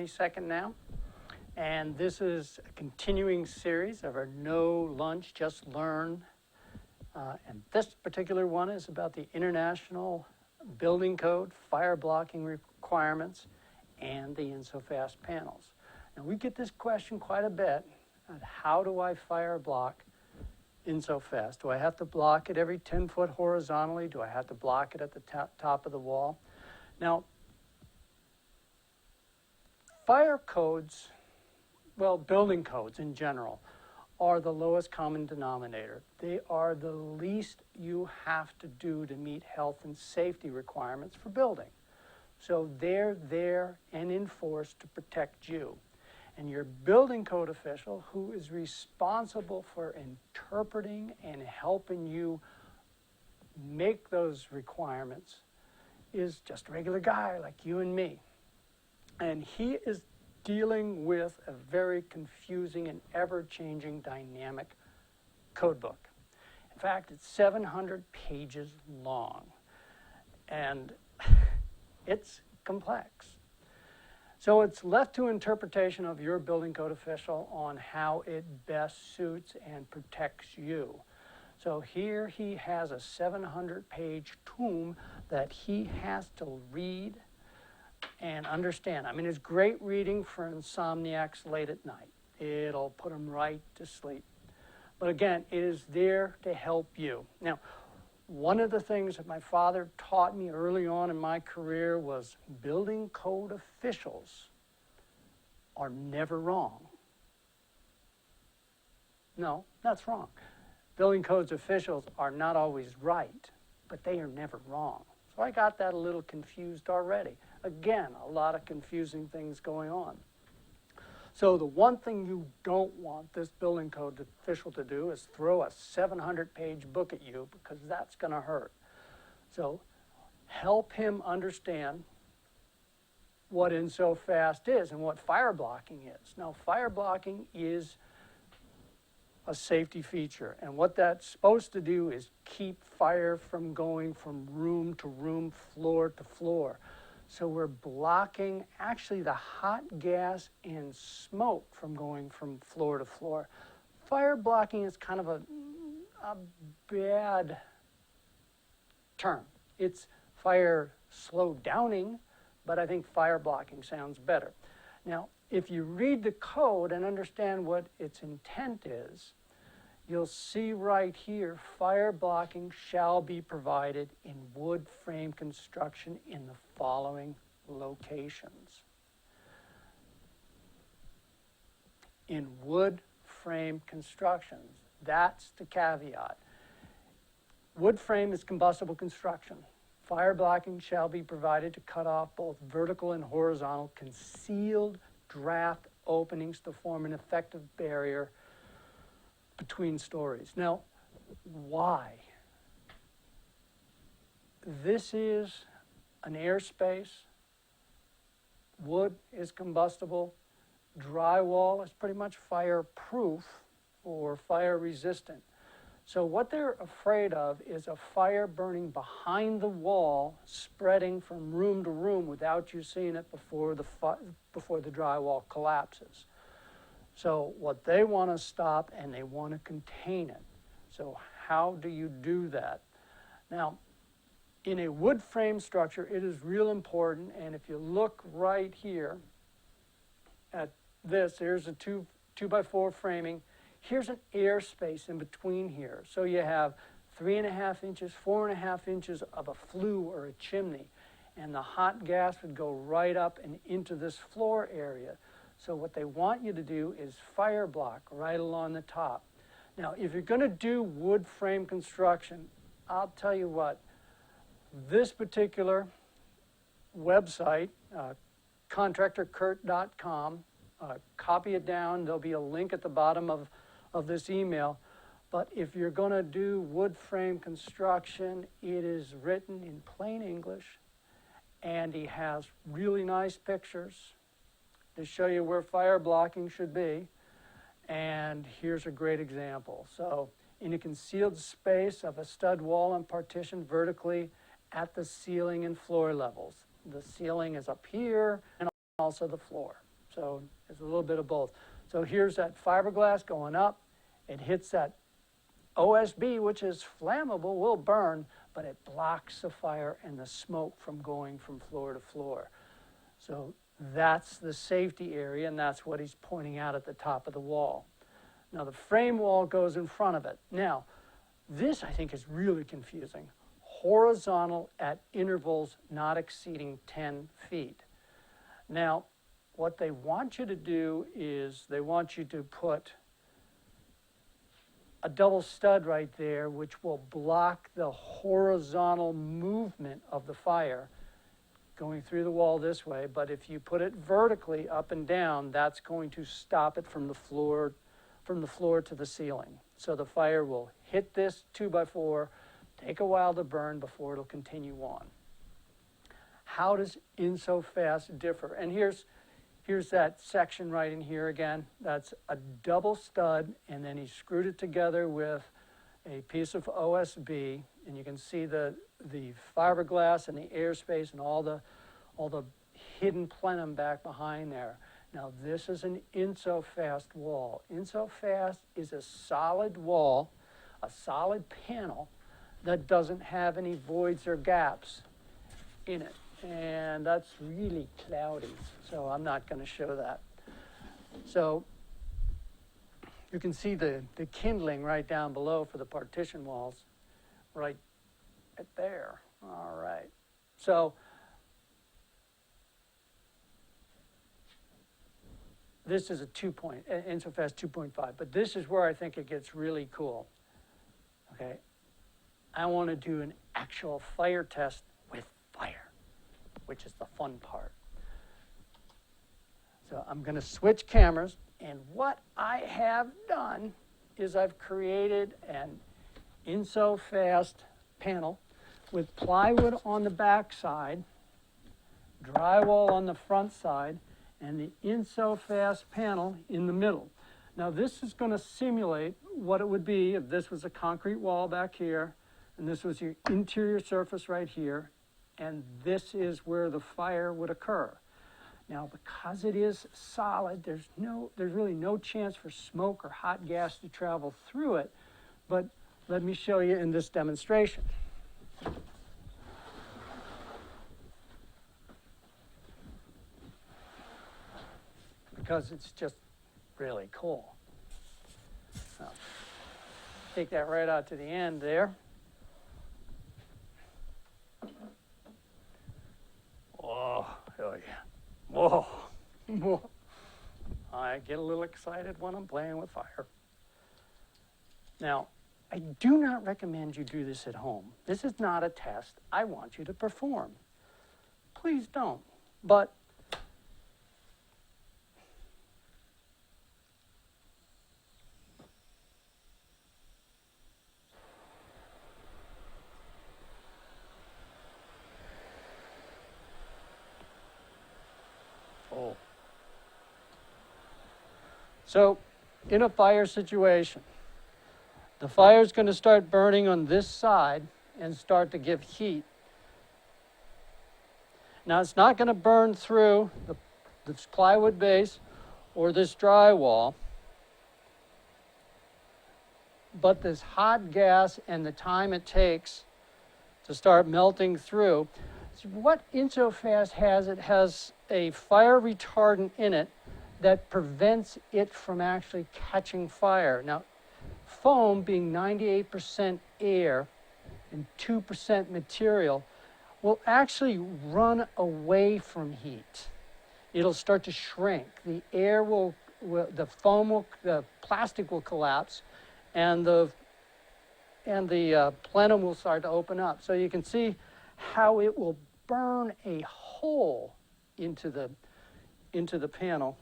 any second now. And this is a continuing series of our No Lunch, Just Learn. And this particular one is about the International Building Code, fire blocking requirements, and the InSoFast panels. Now we get this question quite a bit. How do I fire block InSoFast? Do I have to block it every 10 foot horizontally? Do I have to block it at the top of the wall? Now, fire codes, well, building codes in general, are the lowest common denominator. They are the least you have to do to meet health and safety requirements for building. So they're there and enforced to protect you. And your building code official, who is responsible for interpreting and helping you make those requirements, is just a regular guy like you and me. And he is dealing with a very confusing and ever-changing dynamic code book. In fact, it's 700 pages long, and it's complex. So it's left to interpretation of your building code official on how it best suits and protects you. So here he has a 700-page tome that he has to read and understand. I mean, it's great reading for insomniacs late at night. It'll put them right to sleep. But again, it is there to help you. Now, one of the things that my father taught me early on in my career was building code officials are never wrong. No, that's wrong. Building codes officials are not always right, but they are never wrong. So I got that a little confused already. Again, a lot of confusing things going on. So the one thing you don't want this building code official to do is throw a 700-page book at you, because that's going to hurt. So help him understand what InSoFast is and what fire blocking is. Now, fire blocking is a safety feature, and what that's supposed to do is keep fire from going from room to room, floor to floor. So we're blocking actually the hot gas and smoke from going from floor to floor. Fire blocking is kind of a bad term. It's fire slow downing, but I think fire blocking sounds better. Now, if you read the code and understand what its intent is, you'll see right here, fire blocking shall be provided in wood frame construction in the following locations. In wood frame constructions, that's the caveat. Wood frame is combustible construction. Fire blocking shall be provided to cut off both vertical and horizontal concealed draft openings to form an effective barrier between stories. Now, why? This is an airspace. Wood is combustible. Drywall is pretty much fireproof or fire resistant. So what they're afraid of is a fire burning behind the wall, spreading from room to room without you seeing it before the drywall collapses. So what they want to stop, and they want to contain it. So how do you do that? Now, in a wood frame structure, it is real important, and if you look right here at this, here's a 2x4 framing. Here's an airspace in between here. So you have 3.5 inches, 4.5 inches of a flue or a chimney, and the hot gas would go right up and into this floor area. So what they want you to do is fire block right along the top. Now, if you're going to do wood frame construction, I'll tell you what, this particular website, contractorkurt.com, copy it down. There'll be a link at the bottom of this email. But if you're going to do wood frame construction, it is written in plain English, and he has really nice pictures to show you where fire blocking should be. And here's a great example. So in a concealed space of a stud wall and partition vertically at the ceiling and floor levels. The ceiling is up here and also the floor. So it's a little bit of both. So here's that fiberglass going up. It hits that OSB, which is flammable, will burn, but it blocks the fire and the smoke from going from floor to floor. So that's the safety area, and that's what he's pointing out at the top of the wall. Now the frame wall goes in front of it. Now, this I think is really confusing. Horizontal at intervals not exceeding 10 feet. Now, what they want you to do is they want you to put a double stud right there, which will block the horizontal movement of the fire going through the wall this way. But if you put it vertically up and down, that's going to stop it from the floor to the ceiling. So the fire will hit this 2x4, take a while to burn before it'll continue on. How does InSoFast differ? And here's that section right in here again. That's a double stud, and then he screwed it together with a piece of OSB, and you can see the fiberglass and the airspace and all the hidden plenum back behind there. Now this is an InSoFast wall. InSoFast is a solid wall, a solid panel that doesn't have any voids or gaps in it. And that's really cloudy, so I'm not going to show that. So you can see the kindling right down below for the partition walls, right there. All right. So this is a InSoFast 2.5, but this is where I think it gets really cool. Okay, I want to do an actual fire test with fire, which is the fun part. So I'm going to switch cameras, and what I have done is I've created an InSoFast panel with plywood on the back side, drywall on the front side, and the InSoFast panel in the middle. Now this is going to simulate what it would be if this was a concrete wall back here, and this was your interior surface right here, and this is where the fire would occur. Now, because it is solid, there's really no chance for smoke or hot gas to travel through it, but let me show you in this demonstration. Because it's just really cool. So, take that right out to the end there. Oh, oh yeah. Whoa. Whoa. I get a little excited when I'm playing with fire. Now, I do not recommend you do this at home. This is not a test I want you to perform. Please don't. But so, in a fire situation, the fire is going to start burning on this side and start to give heat. Now, it's not going to burn through this plywood base or this drywall, but this hot gas and the time it takes to start melting through. So what InSoFast has, it has a fire retardant in it that prevents it from actually catching fire. Now, foam being 98% air and 2% material will actually run away from heat. It'll start to shrink. The air the plastic will collapse, and the plenum will start to open up. So you can see how it will burn a hole into the panel,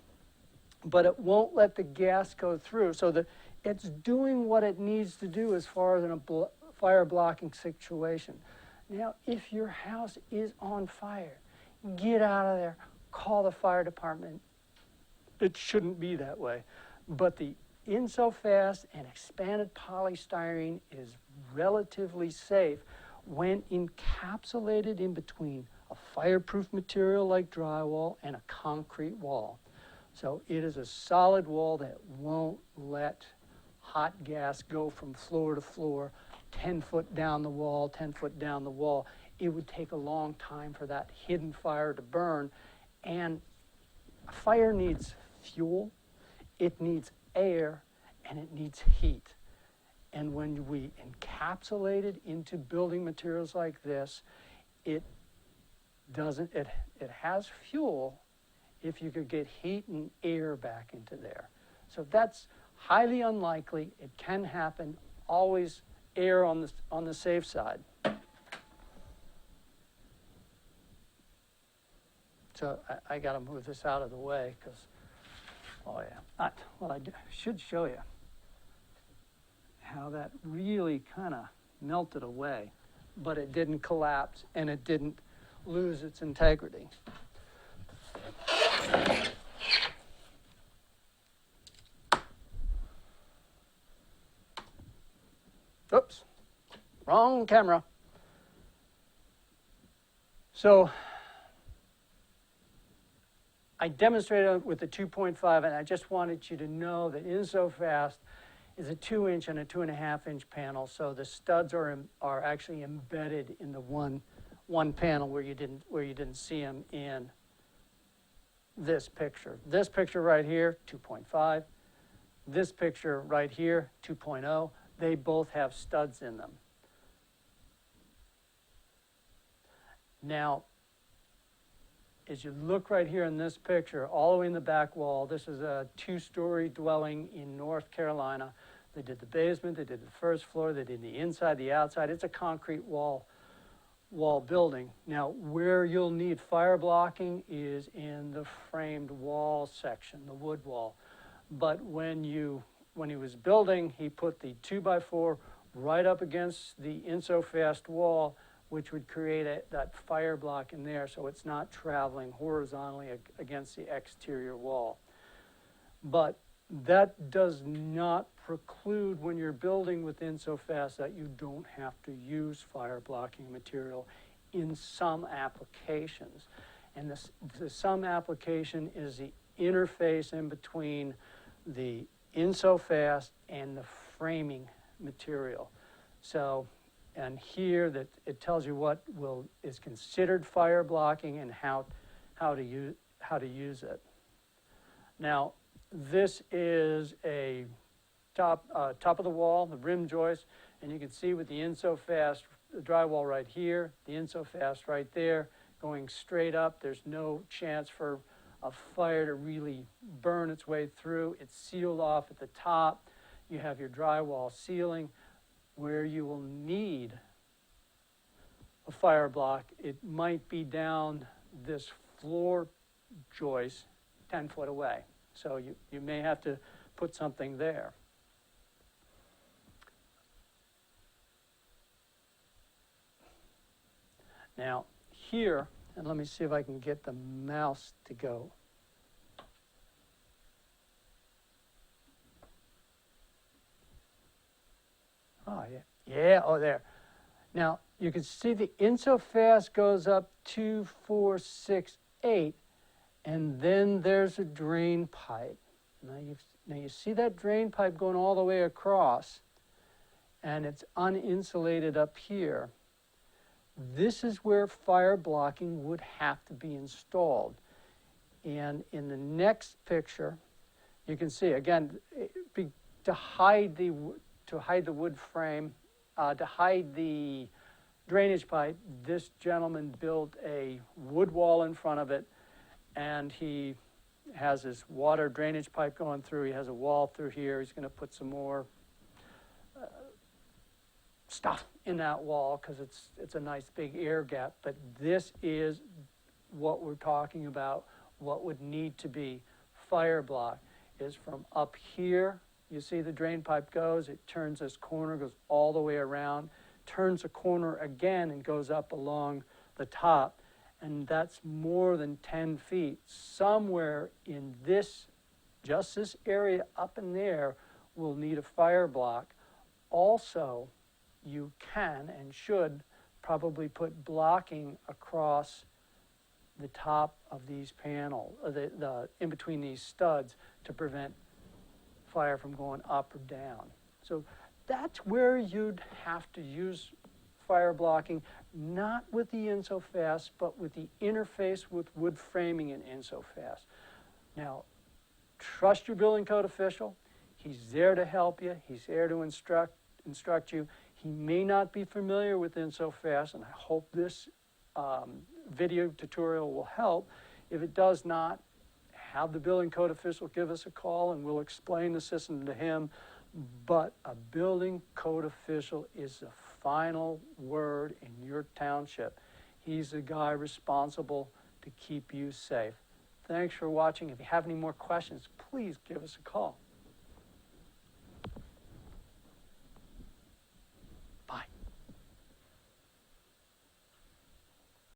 but it won't let the gas go through. So it's doing what it needs to do as far as in a fire blocking situation. Now, if your house is on fire, get out of there, call the fire department. It shouldn't be that way. But the InSoFast and expanded polystyrene is relatively safe when encapsulated in between a fireproof material like drywall and a concrete wall. So it is a solid wall that won't let hot gas go from floor to floor, 10 foot down the wall, 10 foot down the wall. It would take a long time for that hidden fire to burn. And a fire needs fuel, it needs air, and it needs heat. And when we encapsulate it into building materials like this, it has fuel if you could get heat and air back into there. So that's highly unlikely. It can happen. Always err on the safe side. So I got to move this out of the way because, oh yeah. Well, I should show you how that really kind of melted away, but it didn't collapse and it didn't lose its integrity. Oops, wrong camera. So I demonstrated with the 2.5, and I just wanted you to know that InSoFast is a 2-inch and a 2.5-inch panel, so the studs are actually embedded in the one panel where you didn't see them in this picture. This picture right here, 2.5. This picture right here, 2.0. They both have studs in them. Now, as you look right here in this picture, all the way in the back wall, this is a 2-story dwelling in North Carolina. They did the basement, they did the first floor, they did the inside, the outside. It's a concrete wall building. Now, where you'll need fire blocking is in the framed wall section, the wood wall. But when he was building, he put the 2x4 right up against the InSoFast wall, which would create that fire block in there, so it's not traveling horizontally against the exterior wall. But that does not preclude, when you're building with InSoFast, that you don't have to use fire blocking material in some applications. And the some application is the interface in between the InSoFast and the framing material. So, and here that it tells you what is considered fire blocking and how to use it. Now, this is a top of the wall, the rim joist, and you can see with the InSoFast, the drywall right here, the InSoFast right there, going straight up. There's no chance for a fire to really burn its way through. It's sealed off at the top. You have your drywall ceiling. Where you will need a fire block, it might be down this floor joist 10 foot away. So you may have to put something there. Now here, and let me see if I can get the mouse to go. Oh, yeah. Yeah, oh, there. Now, you can see the InSoFast goes up 2, 4, 6, 8, and then there's a drain pipe. Now you see that drain pipe going all the way across, and it's uninsulated up here. This is where fire blocking would have to be installed. And in the next picture, you can see, again, to hide the wood frame, to hide the drainage pipe, this gentleman built a wood wall in front of it, and he has his water drainage pipe going through. He has a wall through here. He's going to put some more stuff in that wall because it's a nice big air gap. But this is what we're talking about. What would need to be fire block is from up here. You see the drain pipe goes, it turns this corner, goes all the way around, turns a corner again and goes up along the top. And that's more than 10 feet. Somewhere in this, just this area up in there, will need a fire block. Also, you can and should probably put blocking across the top of these panels, the in between these studs, to prevent fire from going up or down. So that's where you'd have to use fire blocking, not with the InSoFast, but with the interface with wood framing in InSoFast. Now, trust your building code official. He's there to help you. He's there to instruct you. He may not be familiar with InSoFast, and I hope this video tutorial will help. If it does not, have the building code official give us a call and we'll explain the system to him. But a building code official is the final word in your township. He's the guy responsible to keep you safe. Thanks for watching. If you have any more questions, please give us a call.